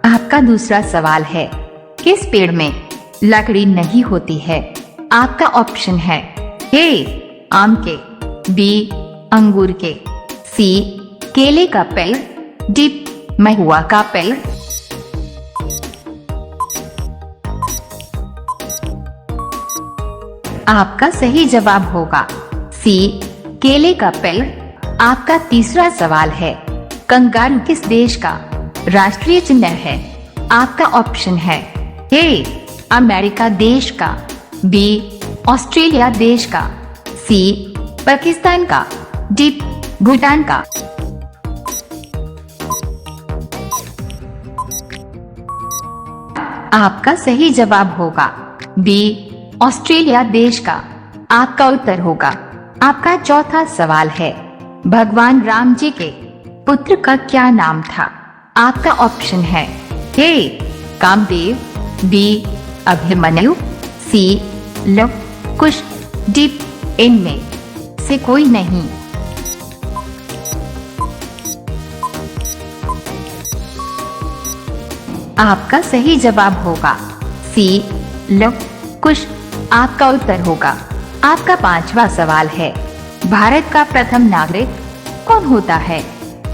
आपका दूसरा सवाल है, किस पेड़ में लकड़ी नहीं होती है? आपका ऑप्शन है ए आम के, बी अंगूर के, सी केले का पेड़, डी महुआ का पेड़। आपका सही जवाब होगा सी केले का पेड़। आपका तीसरा सवाल है, कंगारू किस देश का राष्ट्रीय चिन्ह है? आपका ऑप्शन है ए अमेरिका देश का, बी ऑस्ट्रेलिया देश का, सी पाकिस्तान का, डी भूटान का। आपका सही जवाब होगा बी ऑस्ट्रेलिया देश का। आपका उत्तर होगा। आपका चौथा सवाल है, भगवान राम जी के पुत्र का क्या नाम था? आपका ऑप्शन है ए कामदेव, बी अभिमन्यु, सी लव कुश, डी इनमें से कोई नहीं। आपका सही जवाब होगा सी लव कुश। आपका उत्तर होगा। आपका पांचवा सवाल है, भारत का प्रथम नागरिक कौन होता है?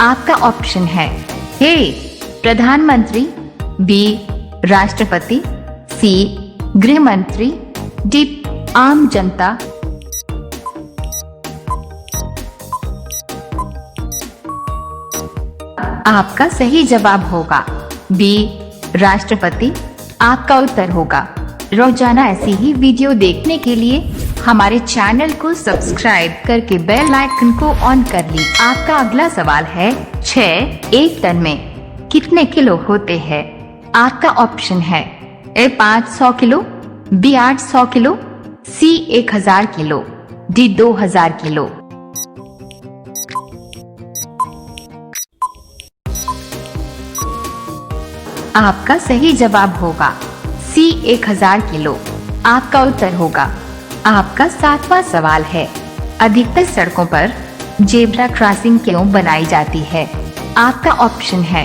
आपका ऑप्शन है ए प्रधानमंत्री, बी राष्ट्रपति, सी गृह मंत्री, डी आम जनता। आपका सही जवाब होगा बी राष्ट्रपति। आपका उत्तर होगा। रोजाना ऐसी ही वीडियो देखने के लिए हमारे चैनल को सब्सक्राइब करके बेल आइकन को ऑन कर ली। आपका अगला सवाल है, 6 एक टन में कितने किलो होते हैं? आपका ऑप्शन है ए 500 किलो, बी 800 किलो, सी 1000 किलो, डी 2000 किलो। आपका सही जवाब होगा सी 1000 किलो। आपका उत्तर होगा। आपका सातवां सवाल है, अधिकतर सड़कों पर जेब्रा क्रॉसिंग क्यों बनाई जाती है? आपका ऑप्शन है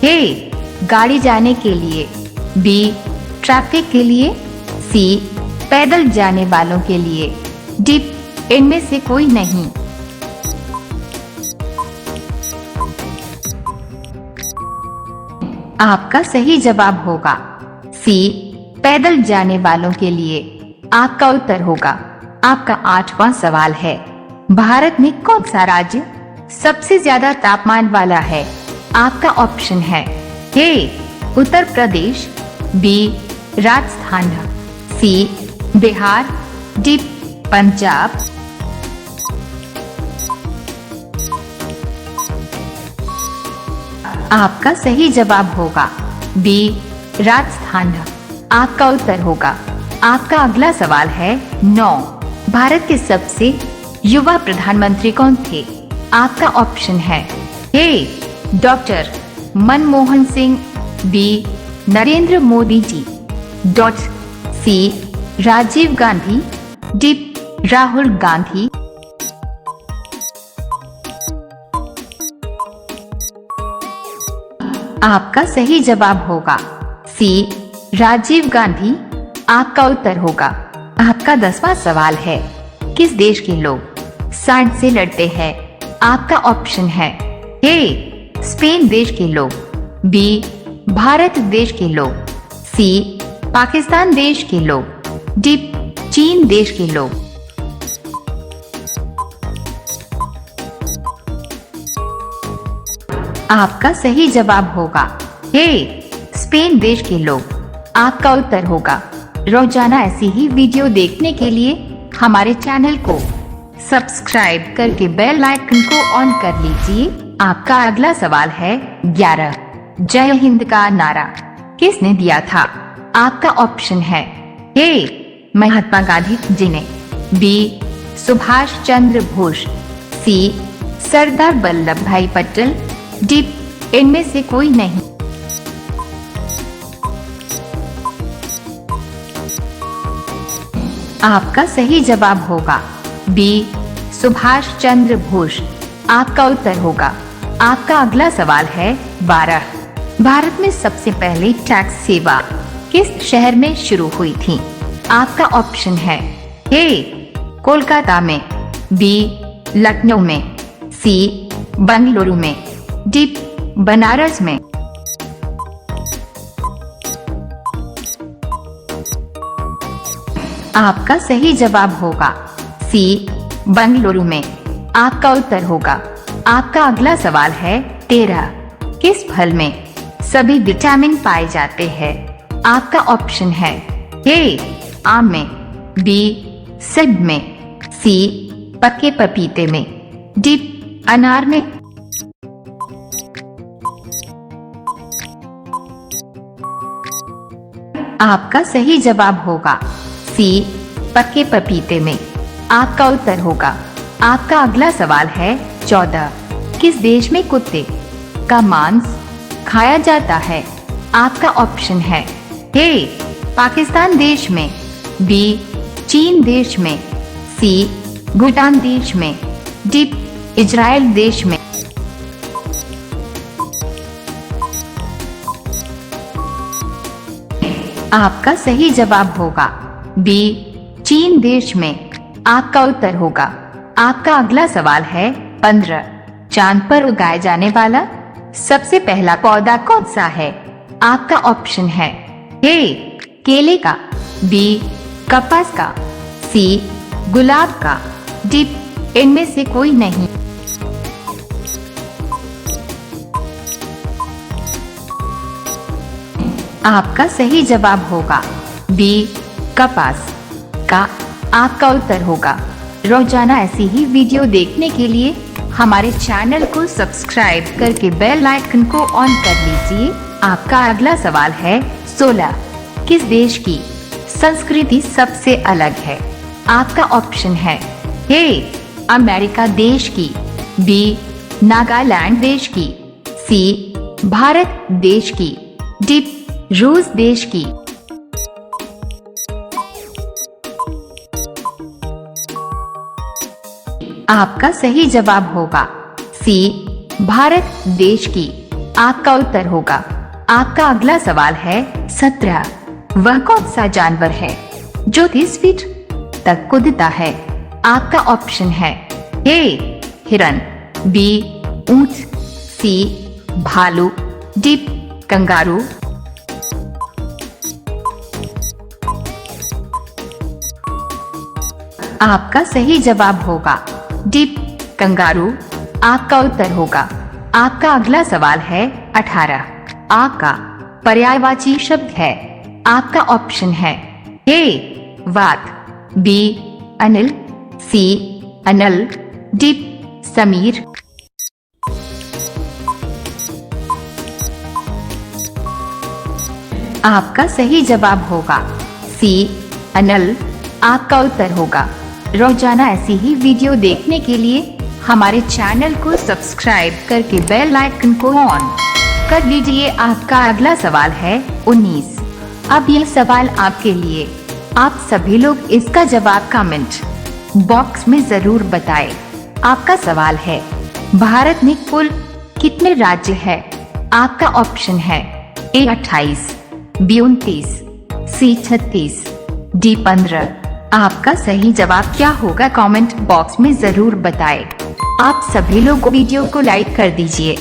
ए गाड़ी जाने के लिए, बी ट्रैफिक के लिए, सी पैदल जाने वालों के लिए, डी इनमें से कोई नहीं। आपका सही जवाब होगा सी पैदल जाने वालों के लिए। आपका उत्तर होगा। आपका आठवां सवाल है, भारत में कौन सा राज्य सबसे ज्यादा तापमान वाला है? आपका ऑप्शन है ए उत्तर प्रदेश, बी राजस्थान, सी बिहार, डी पंजाब। आपका सही जवाब होगा बी राजस्थान। आपका उत्तर होगा। आपका अगला सवाल है, 9 भारत के सबसे युवा प्रधानमंत्री कौन थे? आपका ऑप्शन है ए डॉक्टर मनमोहन सिंह, बी नरेंद्र मोदी जी, सी राजीव गांधी, डी राहुल गांधी। आपका सही जवाब होगा सी राजीव गांधी। आपका उत्तर होगा। आपका 10वां सवाल है, किस देश के लोग सांड से लड़ते हैं? आपका ऑप्शन है ए स्पेन देश के लोग, बी भारत देश के लोग, सी पाकिस्तान देश के लोग, डी चीन देश के लोग। आपका सही जवाब होगा ए स्पेन देश के लोग। आपका उत्तर होगा। रोजाना ऐसी ही वीडियो देखने के लिए हमारे चैनल को सब्सक्राइब करके बेल आइकन को ऑन कर लीजिए। आपका अगला सवाल है, 11 जय हिंद का नारा किसने दिया था? आपका ऑप्शन है ए महात्मा गांधी जी ने, बी सुभाष चंद्र बोस, सी सरदार वल्लभ भाई पटेल, डी इनमें से कोई नहीं। आपका सही जवाब होगा बी सुभाष चंद्र बोस। आपका उत्तर होगा। आपका अगला सवाल है, 12 भारत में सबसे पहले टैक्स सेवा किस शहर में शुरू हुई थी? आपका ऑप्शन है ए कोलकाता में, बी लखनऊ में, सी बंगलुरु में, डी बनारस में। आपका सही जवाब होगा सी बंगलुरु में। आपका उत्तर होगा। आपका अगला सवाल है 13। किस फल में सभी विटामिन पाए जाते हैं? आपका ऑप्शन है ए आम में, बी सेब में, सी पके पपीते में, डी अनार में। आपका सही जवाब होगा सी पके पपीते में। आपका उत्तर होगा। आपका अगला सवाल है 14। किस देश में कुत्ते का मांस खाया जाता है? आपका ऑप्शन है ए पाकिस्तान देश में, बी चीन देश में, सी भूटान देश में, डी इजराइल देश में। आपका सही जवाब होगा बी चीन देश में। आपका उत्तर होगा। आपका अगला सवाल है 15। चांद पर उगाया जाने वाला सबसे पहला पौधा कौन सा है? आपका ऑप्शन है ए केले का, बी कपास का, सी गुलाब का, डी इनमें से कोई नहीं। आपका सही जवाब होगा बी कपास का। आपका उत्तर होगा। रोजाना ऐसी ही वीडियो देखने के लिए हमारे चैनल को सब्सक्राइब करके बेल आइकन को ऑन कर लीजिए। आपका अगला सवाल है 16। किस देश की संस्कृति सबसे अलग है? आपका ऑप्शन है ए अमेरिका देश की, बी नागालैंड देश की, सी भारत देश की, डी रूस देश की। आपका सही जवाब होगा सी भारत देश की। आपका उत्तर होगा। आपका अगला सवाल है 17। वह कौन सा जानवर है जो 30 फीट तक कूदता है? आपका ऑप्शन है ए हिरन, बी ऊंट, सी भालू, डी कंगारू। आपका सही जवाब होगा डी कंगारू। आपका उत्तर होगा। आपका अगला सवाल है 18। आ का पर्यायवाची शब्द है? आपका ऑप्शन है ए वात, बी अनिल, सी अनल, डी समीर। आपका सही जवाब होगा सी अनल। आपका उत्तर होगा। रोजाना ऐसी ही वीडियो देखने के लिए हमारे चैनल को सब्सक्राइब करके बेल आइकन को ऑन कर लीजिए। आपका अगला सवाल है 19। अब यह सवाल आपके लिए। आप सभी लोग इसका जवाब कमेंट बॉक्स में जरूर बताएं। आपका सवाल है भारत में कुल कितने राज्य है? आपका ऑप्शन है ए 28, बी 29, सी 36, डी 15। आपका सही जवाब क्या होगा कमेंट बॉक्स में जरूर बताएं। आप सभी लोग वीडियो को लाइक कर दीजिए,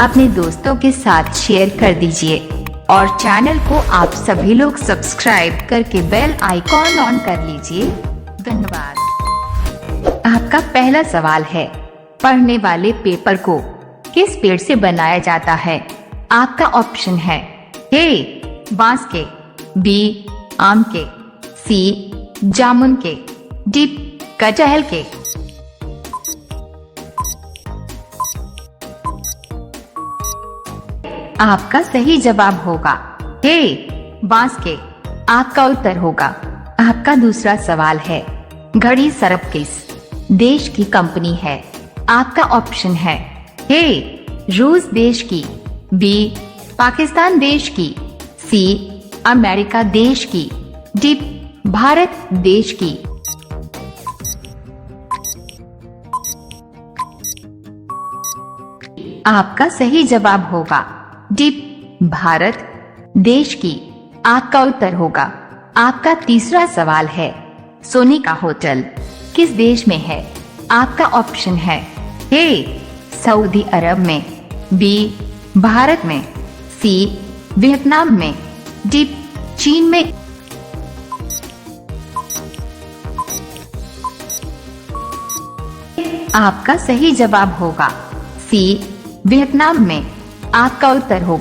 अपने दोस्तों के साथ शेयर कर दीजिए और चैनल को आप सभी लोग सब्सक्राइब करके बेल आइकॉन ऑन कर लीजिए। धन्यवाद। आपका पहला सवाल है पढ़ने वाले पेपर को किस पेड़ से बनाया जाता है? आपका ऑप्शन है ए बांस के, बी आम के, सी जामुन के, डी कटहल के। आपका सही जवाब होगा ए बांस के। आपका उत्तर होगा। आपका दूसरा सवाल है घड़ी सर्फ किस देश की कंपनी है? आपका ऑप्शन है ए रूस देश की, बी पाकिस्तान देश की, सी अमेरिका देश की, डी भारत देश की। आपका सही जवाब होगा डी भारत देश की। आपका उत्तर होगा। आपका तीसरा सवाल है, सोने का होटल किस देश में है? आपका ऑप्शन है ए सऊदी अरब में, बी भारत में, सी वियतनाम में, डी चीन में। आपका सही जवाब होगा सी वियतनाम में। आपका उत्तर होगा